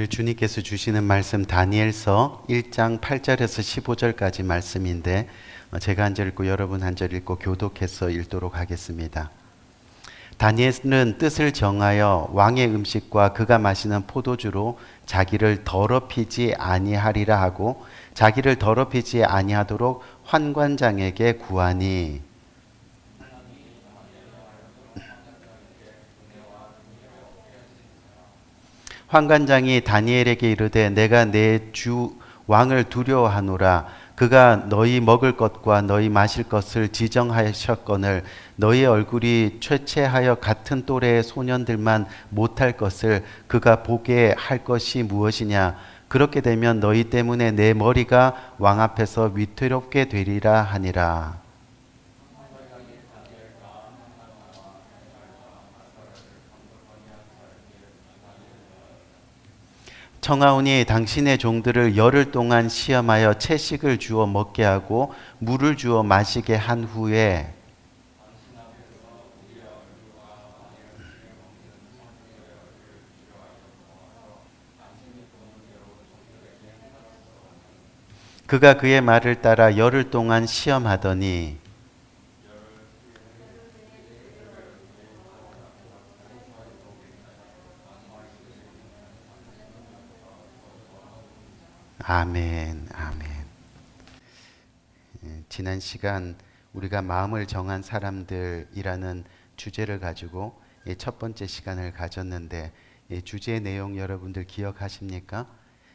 오늘 주님께서 주시는 말씀 다니엘서 1장 8절에서 15절까지 말씀인데 제가 한 절 읽고 여러분 한 절 읽고 교독해서 읽도록 하겠습니다. 다니엘은 뜻을 정하여 왕의 음식과 그가 마시는 포도주로 자기를 더럽히지 아니하리라 하고 자기를 더럽히지 아니하도록 환관장에게 구하니 환관장이 다니엘에게 이르되 내가 내 주 왕을 두려워하노라. 그가 너희 먹을 것과 너희 마실 것을 지정하셨거늘 너희 얼굴이 최체하여 같은 또래의 소년들만 못할 것을 그가 보게 할 것이 무엇이냐. 그렇게 되면 너희 때문에 내 머리가 왕 앞에서 위태롭게 되리라 하니라. 청하오니 당신의 종들을 열흘 동안 시험하여 채식을 주어 먹게 하고 물을 주어 마시게 한 후에 그가 그의 말을 따라 열흘 동안 시험하더니 아멘, 아멘. 지난 시간 우리가 마음을 정한 사람들이라는 주제를 가지고 첫 번째 시간을 가졌는데 주제의 내용 여러분들 기억하십니까?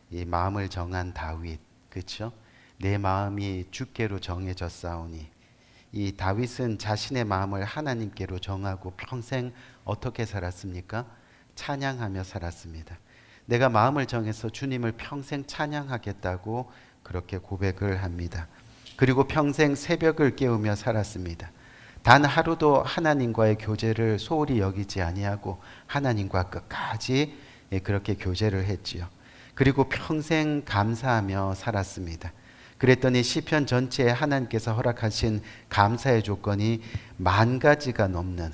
이 마음을 정한 다윗, 그렇죠? 내 마음이 주께로 정해졌사오니 이 다윗은 자신의 마음을 하나님께로 정하고 평생 어떻게 살았습니까? 찬양하며 살았습니다. 내가 마음을 정해서 주님을 평생 찬양하겠다고 그렇게 고백을 합니다. 그리고 평생 새벽을 깨우며 살았습니다. 단 하루도 하나님과의 교제를 소홀히 여기지 아니하고 하나님과 끝까지 그렇게 교제를 했지요. 그리고 평생 감사하며 살았습니다. 그랬더니 시편 전체에 하나님께서 허락하신 감사의 조건이 10,000가지가 넘는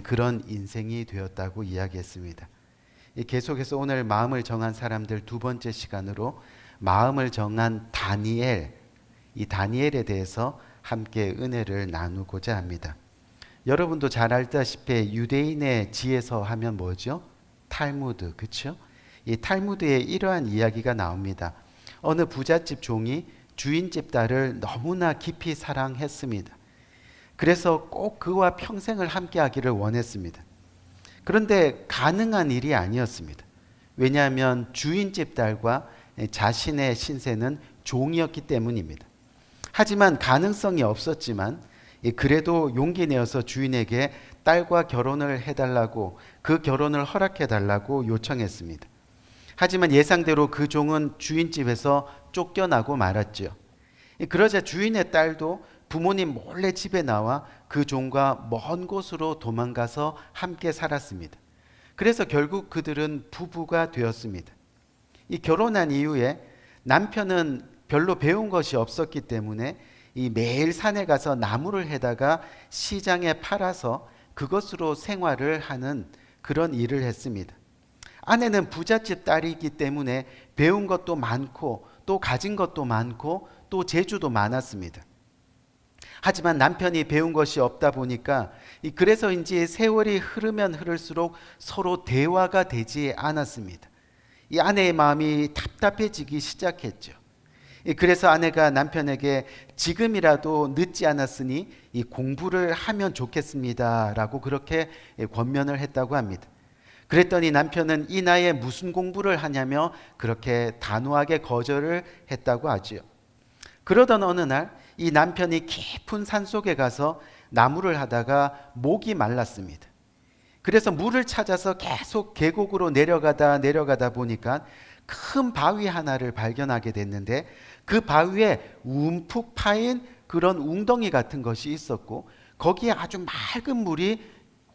그런 인생이 되었다고 이야기했습니다. 계속해서 오늘 마음을 정한 사람들 두 번째 시간으로 마음을 정한 다니엘, 이 다니엘에 대해서 함께 은혜를 나누고자 합니다. 여러분도 잘 알다시피 유대인의 지에서 하면 뭐죠? 탈무드, 그렇죠? 이 탈무드에 이러한 이야기가 나옵니다. 어느 부잣집 종이 주인집 딸을 너무나 깊이 사랑했습니다. 그래서 꼭 그와 평생을 함께 하기를 원했습니다. 그런데 가능한 일이 아니었습니다. 왜냐하면 주인집 딸과 자신의 신세는 종이었기 때문입니다. 하지만 가능성이 없었지만 그래도 용기 내어서 주인에게 딸과 결혼을 해달라고 그 결혼을 허락해달라고 요청했습니다. 하지만 예상대로 그 종은 주인집에서 쫓겨나고 말았죠. 그러자 주인의 딸도 부모님 몰래 집에 나와 그 종과 먼 곳으로 도망가서 함께 살았습니다. 그래서 결국 그들은 부부가 되었습니다. 이 결혼한 이후에 남편은 별로 배운 것이 없었기 때문에 이 매일 산에 가서 나무를 해다가 시장에 팔아서 그것으로 생활을 하는 그런 일을 했습니다. 아내는 부잣집 딸이기 때문에 배운 것도 많고 또 가진 것도 많고 또 재주도 많았습니다. 하지만 남편이 배운 것이 없다 보니까 그래서인지 세월이 흐르면 흐를수록 서로 대화가 되지 않았습니다. 이 아내의 마음이 답답해지기 시작했죠. 그래서 아내가 남편에게 지금이라도 늦지 않았으니 이 공부를 하면 좋겠습니다 라고 그렇게 권면을 했다고 합니다. 그랬더니 남편은 이 나이에 무슨 공부를 하냐며 그렇게 단호하게 거절을 했다고 하지요. 그러던 어느 날 이 남편이 깊은 산속에 가서 나무를 하다가 목이 말랐습니다. 그래서 물을 찾아서 계속 계곡으로 내려가다 보니까 큰 바위 하나를 발견하게 됐는데 그 바위에 움푹 파인 그런 웅덩이 같은 것이 있었고 거기에 아주 맑은 물이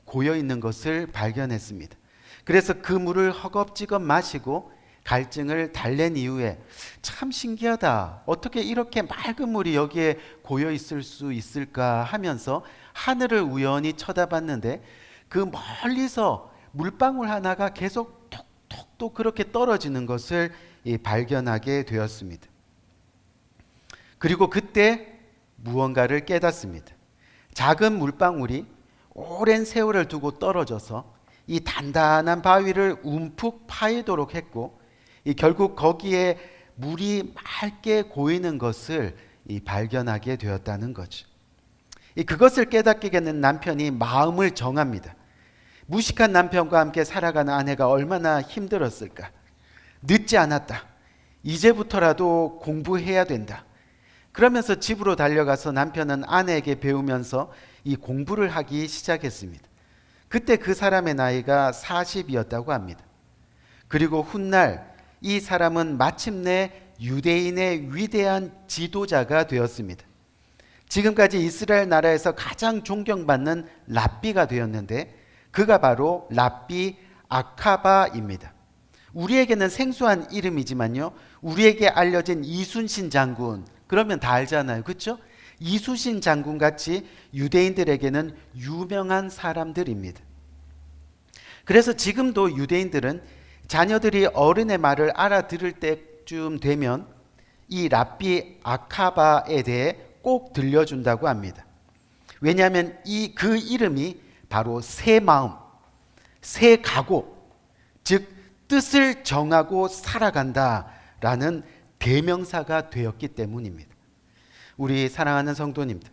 고여 있는 것을 발견했습니다. 그래서 그 물을 허겁지겁 마시고 갈증을 달랜 이후에 참 신기하다. 어떻게 이렇게 맑은 물이 여기에 고여 있을 수 있을까 하면서 하늘을 우연히 쳐다봤는데 그 멀리서 물방울 하나가 계속 톡톡톡 또 그렇게 떨어지는 것을 발견하게 되었습니다. 그리고 그때 무언가를 깨닫습니다. 작은 물방울이 오랜 세월을 두고 떨어져서 이 단단한 바위를 움푹 파이도록 했고, 결국 거기에 물이 맑게 고이는 것을 발견하게 되었다는 거죠. 그것을 깨닫게 된 남편이 마음을 정합니다. 무식한 남편과 함께 살아가는 아내가 얼마나 힘들었을까. 늦지 않았다. 이제부터라도 공부해야 된다. 그러면서 집으로 달려가서 남편은 아내에게 배우면서 이 공부를 하기 시작했습니다. 그때 그 사람의 나이가 40이었다고 합니다. 그리고 훗날 이 사람은 마침내 유대인의 위대한 지도자가 되었습니다. 지금까지 이스라엘 나라에서 가장 존경받는 랍비가 되었는데, 그가 바로 랍비 아카바입니다. 우리에게는 생소한 이름이지만요, 우리에게 알려진 이순신 장군, 그러면 다 알잖아요. 그렇죠? 이순신 장군 같이 유대인들에게는 유명한 사람들입니다. 그래서 지금도 유대인들은 자녀들이 어른의 말을 알아들을 때쯤 되면 이 랍비 아카바에 대해 꼭 들려준다고 합니다. 왜냐하면 그 이름이 바로 새 마음, 새 각오, 즉 뜻을 정하고 살아간다라는 대명사가 되었기 때문입니다. 우리 사랑하는 성도님들,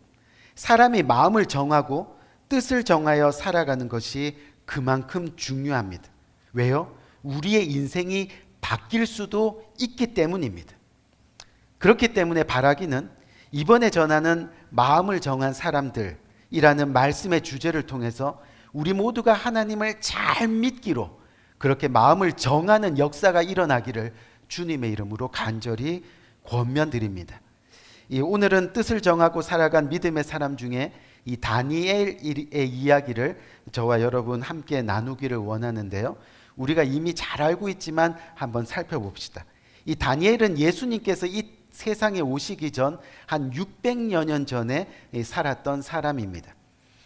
사람이 마음을 정하고 뜻을 정하여 살아가는 것이 그만큼 중요합니다. 왜요? 우리의 인생이 바뀔 수도 있기 때문입니다. 그렇기 때문에 바라기는 이번에 전하는 마음을 정한 사람들이라는 말씀의 주제를 통해서 우리 모두가 하나님을 잘 믿기로 그렇게 마음을 정하는 역사가 일어나기를 주님의 이름으로 간절히 권면드립니다. 오늘은 뜻을 정하고 살아간 믿음의 사람 중에 이 다니엘의 이야기를 저와 여러분 함께 나누기를 원하는데요. 우리가 이미 잘 알고 있지만 한번 살펴봅시다. 이 다니엘은 예수님께서 이 세상에 오시기 전 한 600여 년 전에 살았던 사람입니다.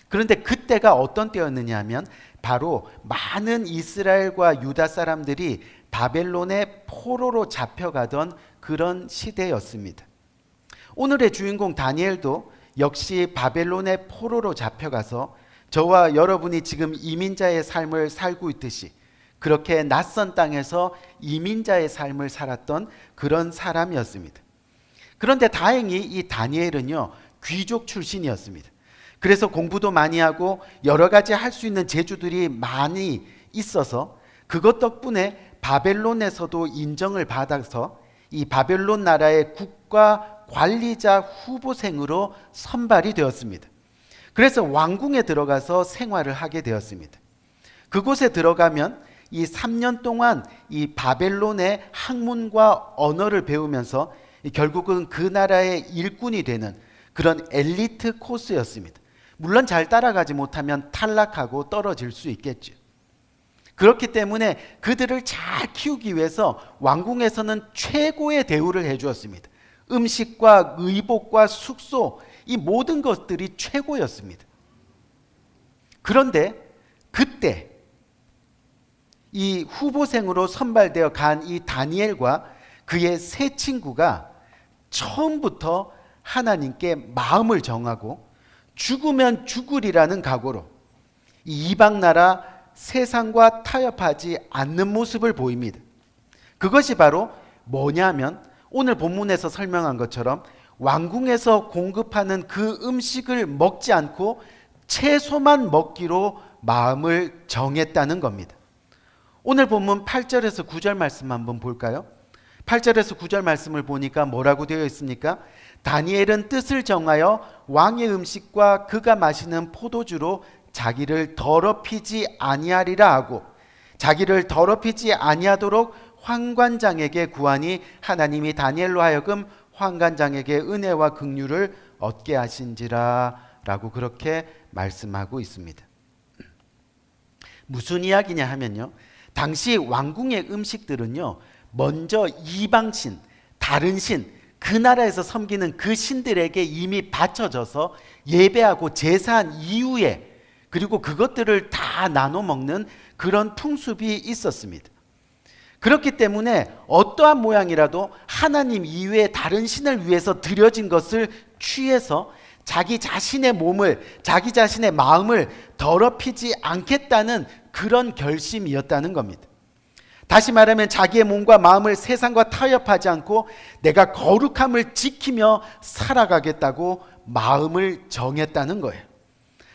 그런데 그때가 어떤 때였느냐 하면 바로 많은 이스라엘과 유다 사람들이 바벨론의 포로로 잡혀가던 그런 시대였습니다. 오늘의 주인공 다니엘도 역시 바벨론의 포로로 잡혀가서 저와 여러분이 지금 이민자의 삶을 살고 있듯이 그렇게 낯선 땅에서 이민자의 삶을 살았던 그런 사람이었습니다. 그런데 다행히 이 다니엘은요, 귀족 출신이었습니다. 그래서 공부도 많이 하고 여러 가지 할 수 있는 재주들이 많이 있어서 그것 덕분에 바벨론에서도 인정을 받아서 이 바벨론 나라의 국가 관리자 후보생으로 선발이 되었습니다. 그래서 왕궁에 들어가서 생활을 하게 되었습니다. 그곳에 들어가면 이 3년 동안 이 바벨론의 학문과 언어를 배우면서 결국은 그 나라의 일꾼이 되는 그런 엘리트 코스였습니다. 물론 잘 따라가지 못하면 탈락하고 떨어질 수 있겠죠. 그렇기 때문에 그들을 잘 키우기 위해서 왕궁에서는 최고의 대우를 해주었습니다. 음식과 의복과 숙소, 이 모든 것들이 최고였습니다. 그런데 그때 이 후보생으로 선발되어 간 이 다니엘과 그의 세 친구가 처음부터 하나님께 마음을 정하고 죽으면 죽으리라는 각오로 이 이방 나라 세상과 타협하지 않는 모습을 보입니다. 그것이 바로 뭐냐면 오늘 본문에서 설명한 것처럼 왕궁에서 공급하는 그 음식을 먹지 않고 채소만 먹기로 마음을 정했다는 겁니다. 오늘 본문 8절에서 9절 말씀 한번 볼까요? 8절에서 9절 말씀을 보니까 뭐라고 되어 있습니까? 다니엘은 뜻을 정하여 왕의 음식과 그가 마시는 포도주로 자기를 더럽히지 아니하리라 하고 자기를 더럽히지 아니하도록 환관장에게 구하니 하나님이 다니엘로 하여금 환관장에게 은혜와 긍휼을 얻게 하신지라 라고 그렇게 말씀하고 있습니다. 무슨 이야기냐 하면요, 당시 왕궁의 음식들은요 먼저 이방신, 다른 신, 그 나라에서 섬기는 그 신들에게 이미 바쳐져서 예배하고 제사한 이후에 그리고 그것들을 다 나눠 먹는 그런 풍습이 있었습니다. 그렇기 때문에 어떠한 모양이라도 하나님 이외의 다른 신을 위해서 드려진 것을 취해서 자기 자신의 몸을, 자기 자신의 마음을 더럽히지 않겠다는 그런 결심이었다는 겁니다. 다시 말하면 자기의 몸과 마음을 세상과 타협하지 않고 내가 거룩함을 지키며 살아가겠다고 마음을 정했다는 거예요.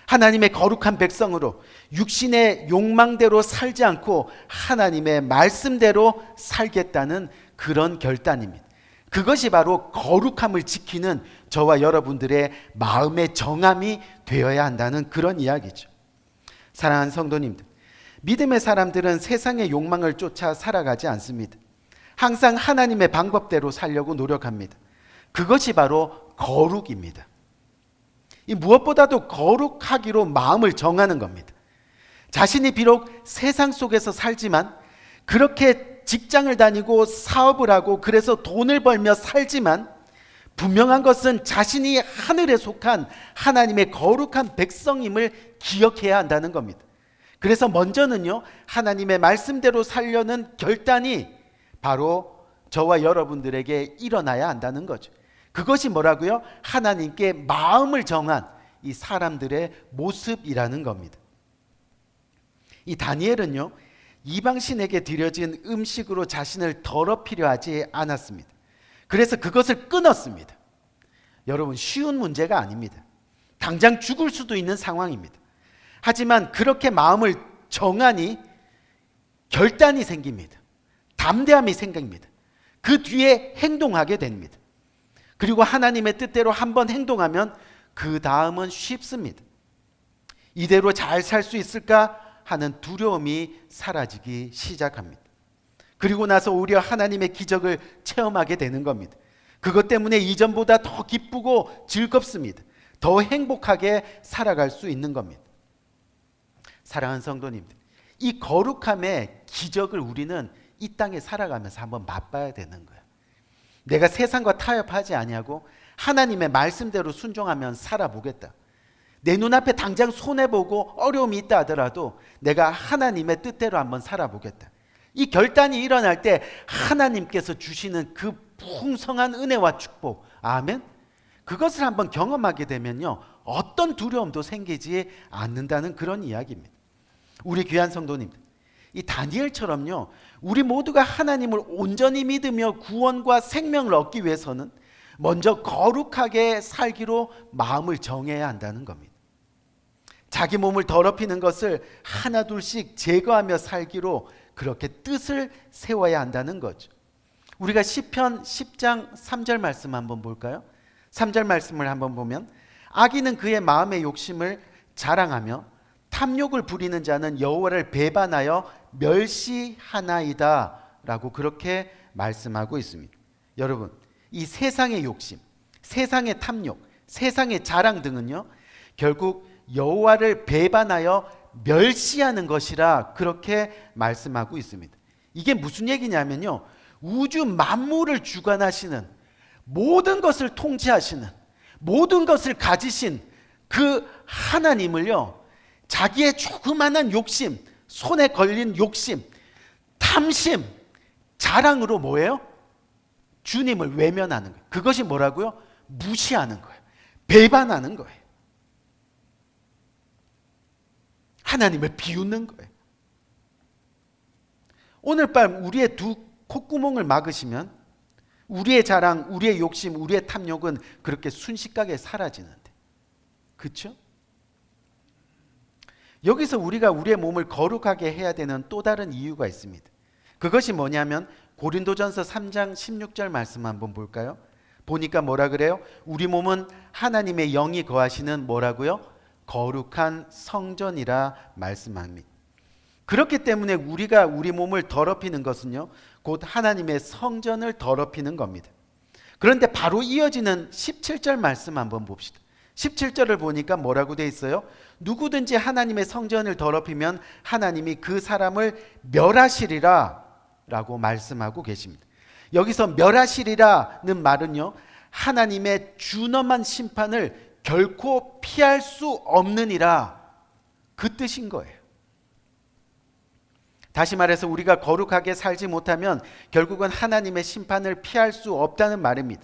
하나님의 거룩한 백성으로 육신의 욕망대로 살지 않고 하나님의 말씀대로 살겠다는 그런 결단입니다. 그것이 바로 거룩함을 지키는 저와 여러분들의 마음의 정함이 되어야 한다는 그런 이야기죠. 사랑하는 성도님들, 믿음의 사람들은 세상의 욕망을 쫓아 살아가지 않습니다. 항상 하나님의 방법대로 살려고 노력합니다. 그것이 바로 거룩입니다. 이 무엇보다도 거룩하기로 마음을 정하는 겁니다. 자신이 비록 세상 속에서 살지만, 그렇게 직장을 다니고 사업을 하고 그래서 돈을 벌며 살지만, 분명한 것은 자신이 하늘에 속한 하나님의 거룩한 백성임을 기억해야 한다는 겁니다. 그래서 먼저는요, 하나님의 말씀대로 살려는 결단이 바로 저와 여러분들에게 일어나야 한다는 거죠. 그것이 뭐라고요? 하나님께 마음을 정한 이 사람들의 모습이라는 겁니다. 이 다니엘은요, 이방신에게 드려진 음식으로 자신을 더럽히려 하지 않았습니다. 그래서 그것을 끊었습니다. 여러분, 쉬운 문제가 아닙니다. 당장 죽을 수도 있는 상황입니다. 하지만 그렇게 마음을 정하니 결단이 생깁니다. 담대함이 생깁니다. 그 뒤에 행동하게 됩니다. 그리고 하나님의 뜻대로 한번 행동하면 그 다음은 쉽습니다. 이대로 잘 살 수 있을까 하는 두려움이 사라지기 시작합니다. 그리고 나서 오히려 하나님의 기적을 체험하게 되는 겁니다. 그것 때문에 이전보다 더 기쁘고 즐겁습니다. 더 행복하게 살아갈 수 있는 겁니다. 사랑하는 성도님들, 이 거룩함의 기적을 우리는 이 땅에 살아가면서 한번 맛봐야 되는 거예요. 내가 세상과 타협하지 아니하고 하나님의 말씀대로 순종하면 살아보겠다. 내 눈앞에 당장 손해보고 어려움이 있다 하더라도 내가 하나님의 뜻대로 한번 살아보겠다. 이 결단이 일어날 때 하나님께서 주시는 그 풍성한 은혜와 축복, 아멘, 그것을 한번 경험하게 되면요, 어떤 두려움도 생기지 않는다는 그런 이야기입니다. 우리 귀한 성도님들, 이 다니엘처럼요, 우리 모두가 하나님을 온전히 믿으며 구원과 생명을 얻기 위해서는 먼저 거룩하게 살기로 마음을 정해야 한다는 겁니다. 자기 몸을 더럽히는 것을 하나둘씩 제거하며 살기로 그렇게 뜻을 세워야 한다는 거죠. 우리가 시편 10장 3절 말씀 한번 볼까요? 3절 말씀을 한번 보면, 악인은 그의 마음의 욕심을 자랑하며 탐욕을 부리는 자는 여호와를 배반하여 멸시하나이다 라고 그렇게 말씀하고 있습니다. 여러분, 이 세상의 욕심, 세상의 탐욕, 세상의 자랑 등은요, 결국 여호와를 배반하여 멸시하는 것이라 그렇게 말씀하고 있습니다. 이게 무슨 얘기냐면요, 우주 만물을 주관하시는, 모든 것을 통치하시는, 모든 것을 가지신 그 하나님을요, 자기의 조그마한 욕심, 손에 걸린 욕심, 탐심, 자랑으로 뭐예요? 주님을 외면하는 거예요. 그것이 뭐라고요? 무시하는 거예요. 배반하는 거예요. 하나님을 비웃는 거예요. 오늘 밤 우리의 두 콧구멍을 막으시면 우리의 자랑, 우리의 욕심, 우리의 탐욕은 그렇게 순식간에 사라지는데, 그렇죠? 여기서 우리가 우리의 몸을 거룩하게 해야 되는 또 다른 이유가 있습니다. 그것이 뭐냐면 고린도전서 3장 16절 말씀 한번 볼까요? 보니까 뭐라 그래요? 우리 몸은 하나님의 영이 거하시는 뭐라고요? 거룩한 성전이라 말씀합니다. 그렇기 때문에 우리가 우리 몸을 더럽히는 것은요, 곧 하나님의 성전을 더럽히는 겁니다. 그런데 바로 이어지는 17절 말씀 한번 봅시다. 17절을 보니까 뭐라고 돼 있어요? 누구든지 하나님의 성전을 더럽히면 하나님이 그 사람을 멸하시리라 라고 말씀하고 계십니다. 여기서 멸하시리라는 말은요, 하나님의 준엄한 심판을 결코 피할 수 없느니라, 그 뜻인 거예요. 다시 말해서 우리가 거룩하게 살지 못하면 결국은 하나님의 심판을 피할 수 없다는 말입니다.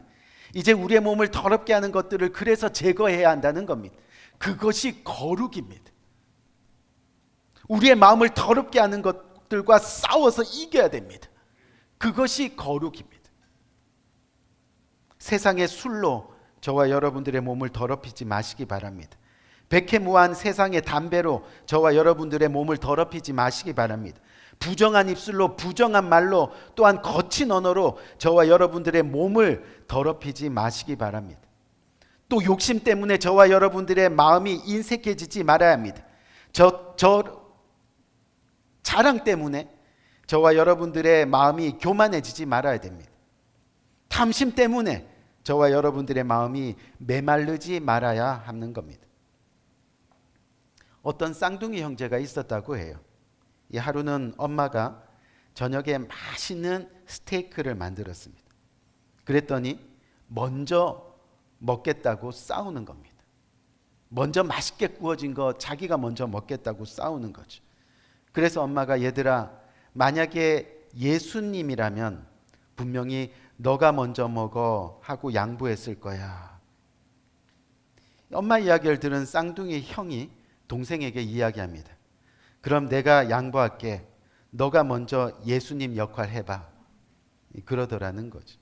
이제 우리의 몸을 더럽게 하는 것들을 그래서 제거해야 한다는 겁니다. 그것이 거룩입니다. 우리의 마음을 더럽게 하는 것들과 싸워서 이겨야 됩니다. 그것이 거룩입니다. 세상의 술로 저와 여러분들의 몸을 더럽히지 마시기 바랍니다. 백해무한 세상의 담배로 저와 여러분들의 몸을 더럽히지 마시기 바랍니다. 부정한 입술로, 부정한 말로, 또한 거친 언어로 저와 여러분들의 몸을 더럽히지 마시기 바랍니다. 또 욕심 때문에 저와 여러분들의 마음이 인색해지지 말아야 합니다. 자랑 때문에 저와 여러분들의 마음이 교만해지지 말아야 됩니다. 탐심 때문에 저와 여러분들의 마음이 메마르지 말아야 하는 겁니다. 어떤 쌍둥이 형제가 있었다고 해요. 이 하루는 엄마가 저녁에 맛있는 스테이크를 만들었습니다. 그랬더니 먼저 먹겠다고 싸우는 겁니다. 먼저 맛있게 구워진 거 자기가 먼저 먹겠다고 싸우는 거죠. 그래서 엄마가 얘들아, 만약에 예수님이라면 분명히 너가 먼저 먹어 하고 양보했을 거야. 엄마 이야기를 들은 쌍둥이 형이 동생에게 이야기합니다. 그럼 내가 양보할게. 너가 먼저 예수님 역할 해봐. 그러더라는 거죠.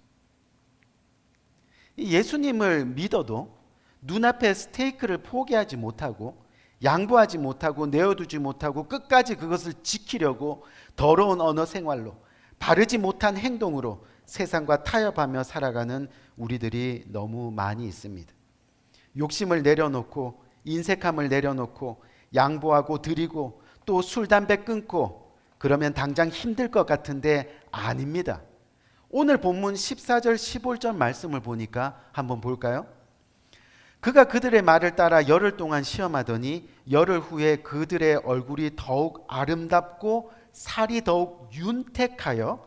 예수님을 믿어도 눈앞에 스테이크를 포기하지 못하고 양보하지 못하고 내어두지 못하고 끝까지 그것을 지키려고 더러운 언어 생활로 바르지 못한 행동으로 세상과 타협하며 살아가는 우리들이 너무 많이 있습니다. 욕심을 내려놓고 인색함을 내려놓고 양보하고 드리고 또 술, 담배 끊고 그러면 당장 힘들 것 같은데 아닙니다. 오늘 본문 14절 15절 말씀을 보니까 한번 볼까요? 그가 그들의 말을 따라 열흘 동안 시험하더니 열흘 후에 그들의 얼굴이 더욱 아름답고 살이 더욱 윤택하여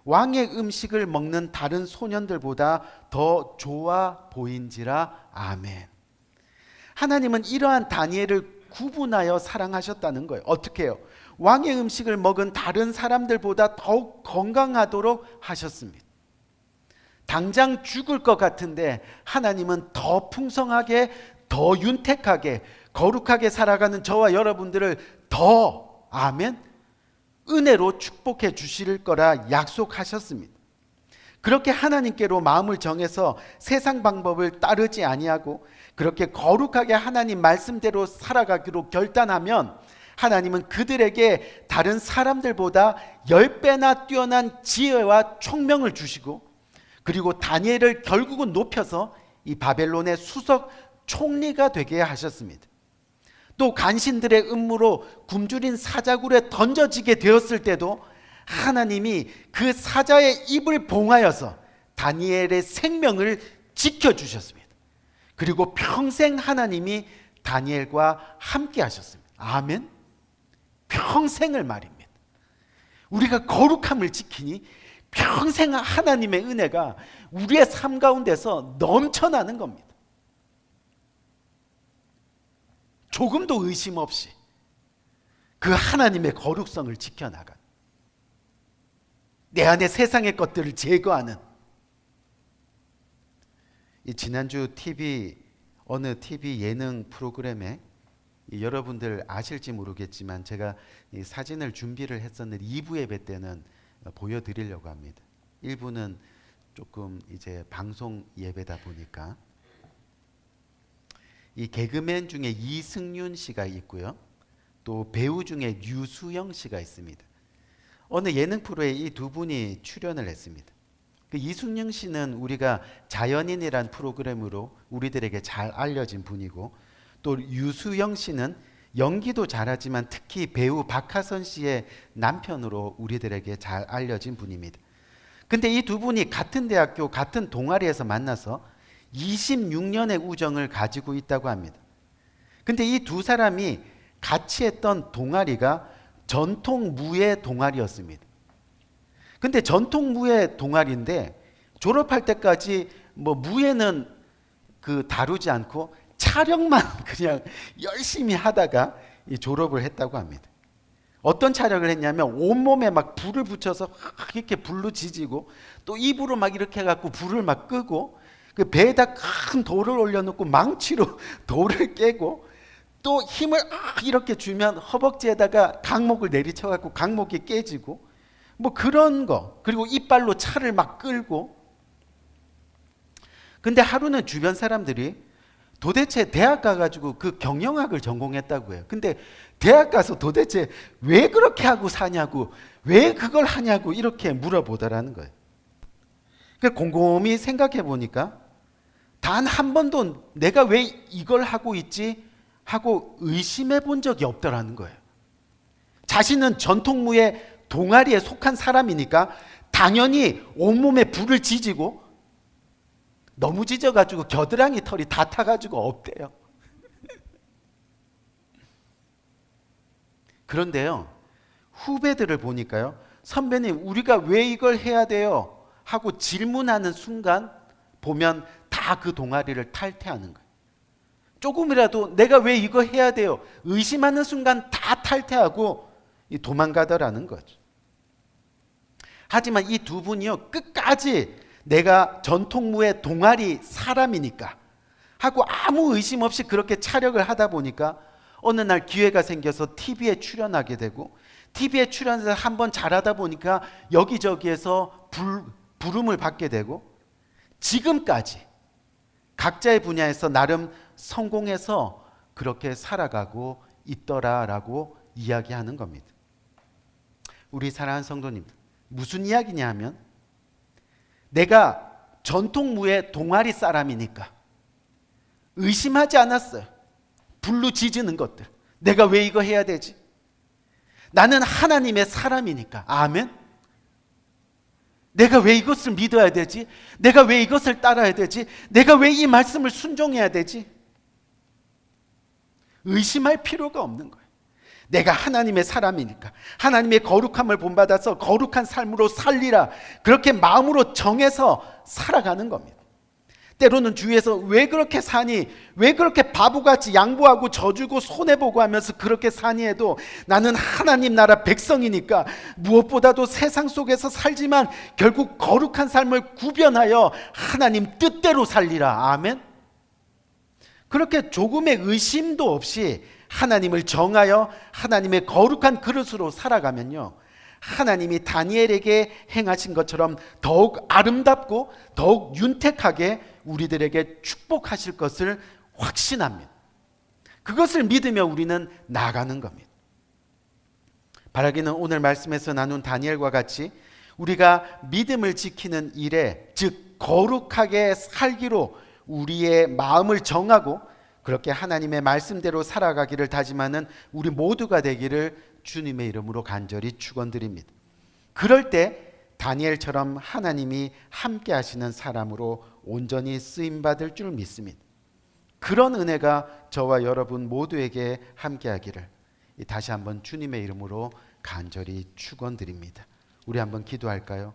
왕의 음식을 먹는 다른 소년들보다 더 좋아 보인지라. 아멘. 하나님은 이러한 다니엘을 구분하여 사랑하셨다는 거예요. 어떻게 해요? 왕의 음식을 먹은 다른 사람들보다 더욱 건강하도록 하셨습니다. 당장 죽을 것 같은데 하나님은 더 풍성하게, 더 윤택하게, 거룩하게 살아가는 저와 여러분들을 더, 아멘, 은혜로 축복해 주실 거라 약속하셨습니다. 그렇게 하나님께로 마음을 정해서 세상 방법을 따르지 아니하고 그렇게 거룩하게 하나님 말씀대로 살아가기로 결단하면 하나님은 그들에게 다른 사람들보다 10배나 뛰어난 지혜와 총명을 주시고 그리고 다니엘을 결국은 높여서 이 바벨론의 수석 총리가 되게 하셨습니다. 또 간신들의 음모로 굶주린 사자굴에 던져지게 되었을 때도 하나님이 그 사자의 입을 봉하여서 다니엘의 생명을 지켜주셨습니다. 그리고 평생 하나님이 다니엘과 함께 하셨습니다. 아멘. 평생을 말입니다. 우리가 거룩함을 지키니 평생 하나님의 은혜가 우리의 삶 가운데서 넘쳐나는 겁니다. 조금도 의심 없이 그 하나님의 거룩성을 지켜나간, 내 안에 세상의 것들을 제거하는, 이 지난주 어느 TV 예능 프로그램에 여러분들 아실지 모르겠지만 제가 이 사진을 준비를 했었는데 2부 예배 때는 보여드리려고 합니다. 1부는 조금 이제 방송 예배다 보니까 이 개그맨 중에 이승윤 씨가 있고요. 또 배우 중에 류수영 씨가 있습니다. 어느 예능 프로에 이 두 분이 출연을 했습니다. 그 이승윤 씨는 우리가 자연인이란 프로그램으로 우리들에게 잘 알려진 분이고 또 류수영 씨는 연기도 잘하지만 특히 배우 박하선 씨의 남편으로 우리들에게 잘 알려진 분입니다. 근데 이 두 분이 같은 대학교 같은 동아리에서 만나서 26년의 우정을 가지고 있다고 합니다. 근데 이 두 사람이 같이 했던 동아리가 전통 무예 동아리였습니다. 근데 전통 무예 동아리인데 졸업할 때까지 뭐 무예는 다루지 않고 촬영만 그냥 열심히 하다가 졸업을 했다고 합니다. 어떤 촬영을 했냐면 온몸에 막 불을 붙여서 이렇게 불로 지지고 또 입으로 막 이렇게 해갖고 불을 막 끄고 그 배에다 큰 돌을 올려놓고 망치로 돌을 깨고 또 힘을 이렇게 주면 허벅지에다가 강목을 내리쳐갖고 강목이 깨지고 뭐 그런 거. 그리고 이빨로 차를 막 끌고. 근데 하루는 주변 사람들이 도대체 대학 가가지고 그 경영학을 전공했다고 해요. 근데 대학 가서 도대체 왜 그렇게 하고 사냐고, 왜 그걸 하냐고 이렇게 물어보더라는 거예요. 그러니까 곰곰이 생각해 보니까 단 한 번도 내가 왜 이걸 하고 있지 하고 의심해 본 적이 없더라는 거예요. 자신은 전통무예 동아리에 속한 사람이니까 당연히 온몸에 불을 지지고 너무 짖어가지고 겨드랑이 털이 다 타가지고 없대요. 그런데요, 후배들을 보니까요, 선배님 우리가 왜 이걸 해야 돼요? 하고 질문하는 순간 보면 다 그 동아리를 탈퇴하는 거예요. 조금이라도 내가 왜 이거 해야 돼요? 의심하는 순간 다 탈퇴하고 도망가더라는 거죠. 하지만 이 두 분이요, 끝까지 내가 전통무예 동아리 사람이니까 하고 아무 의심 없이 그렇게 촬영을 하다 보니까 어느 날 기회가 생겨서 TV에 출연하게 되고, TV에 출연해서 한번 잘하다 보니까 여기저기에서 부름을 받게 되고, 지금까지 각자의 분야에서 나름 성공해서 그렇게 살아가고 있더라라고 이야기하는 겁니다. 우리 사랑하는 성도님들, 무슨 이야기냐 하면 내가 전통무예 동아리 사람이니까 의심하지 않았어요. 불로 지지는 것들. 내가 왜 이거 해야 되지? 나는 하나님의 사람이니까. 아멘. 내가 왜 이것을 믿어야 되지? 내가 왜 이것을 따라야 되지? 내가 왜 이 말씀을 순종해야 되지? 의심할 필요가 없는 거예요. 내가 하나님의 사람이니까 하나님의 거룩함을 본받아서 거룩한 삶으로 살리라, 그렇게 마음으로 정해서 살아가는 겁니다. 때로는 주위에서 왜 그렇게 사니, 왜 그렇게 바보같이 양보하고 져주고 손해보고 하면서 그렇게 사니 해도 나는 하나님 나라 백성이니까 무엇보다도 세상 속에서 살지만 결국 거룩한 삶을 구별하여 하나님 뜻대로 살리라. 아멘. 그렇게 조금의 의심도 없이 하나님을 정하여 하나님의 거룩한 그릇으로 살아가면요, 하나님이 다니엘에게 행하신 것처럼 더욱 아름답고 더욱 윤택하게 우리들에게 축복하실 것을 확신합니다. 그것을 믿으며 우리는 나아가는 겁니다. 바라기는 오늘 말씀에서 나눈 다니엘과 같이 우리가 믿음을 지키는 일에, 즉 거룩하게 살기로 우리의 마음을 정하고 그렇게 하나님의 말씀대로 살아가기를 다짐하는 우리 모두가 되기를 주님의 이름으로 간절히 축원드립니다. 그럴 때 다니엘처럼 하나님이 함께 하시는 사람으로 온전히 쓰임받을 줄 믿습니다. 그런 은혜가 저와 여러분 모두에게 함께 하기를 다시 한번 주님의 이름으로 간절히 축원드립니다. 우리 한번 기도할까요?